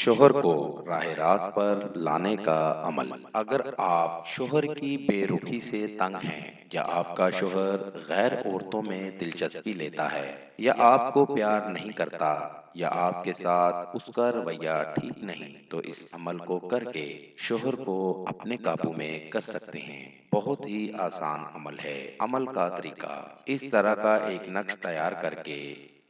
شوہر کو راہ راست پر لانے کا عمل۔ اگر آپ شوہر کی بے رخی سے تنگ ہیں، یا آپ کا شوہر غیر عورتوں میں دلچسپی لیتا ہے، یا آپ کو پیار نہیں کرتا، یا آپ کے ساتھ اس کا رویہ ٹھیک نہیں، تو اس عمل کو کر کے شوہر کو اپنے قابو میں کر سکتے ہیں۔ بہت ہی آسان عمل ہے۔ عمل کا طریقہ: اس طرح کا ایک نقش تیار کر کے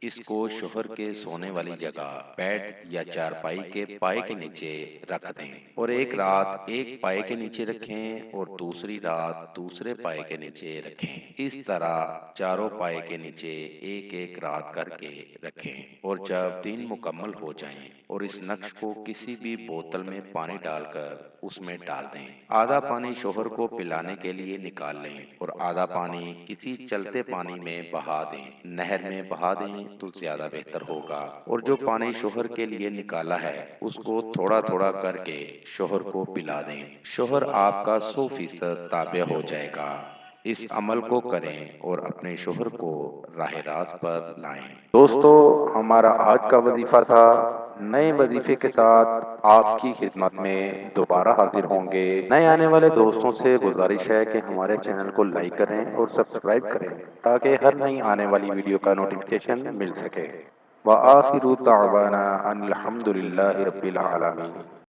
اس کو شوہر کے سونے والی جگہ، بیڈ یا چارپائی کے پائے کے نیچے رکھ دیں، اور ایک رات ایک پائے کے نیچے رکھیں اور دوسری رات دوسرے پائے کے نیچے رکھیں۔ اس طرح چاروں پائے کے نیچے ایک ایک رات کر کے رکھیں، اور جب دن مکمل ہو جائیں اور اس نقش کو کسی بھی بوتل میں پانی ڈال کر اس میں ڈال دیں۔ آدھا پانی شوہر کو پلانے کے لیے نکال لیں اور آدھا پانی کسی چلتے پانی میں بہا دیں۔ نہر میں بہا دیں تو زیادہ بہتر ہوگا، اور جو پانی شوہر کے لیے نکالا ہے اس کو تھوڑا تھوڑا کر کے شوہر کو پلا دیں۔ شوہر آپ کا 100% تابع ہو جائے گا۔ اس عمل کو کریں اور اپنے شوہر کو راہ راست پر لائیں۔ دوستو، ہمارا آج کا وظیفہ تھا۔ نئے وظیفے کے ساتھ آپ کی خدمت میں دوبارہ حاضر ہوں گے۔ نئے آنے والے دوستوں سے گزارش ہے کہ ہمارے چینل کو لائک کریں اور سبسکرائب کریں تاکہ ہر نئی آنے والی ویڈیو کا نوٹیفیکیشن مل سکے۔ وآخر دعوانا ان الحمد للہ رب العالمین۔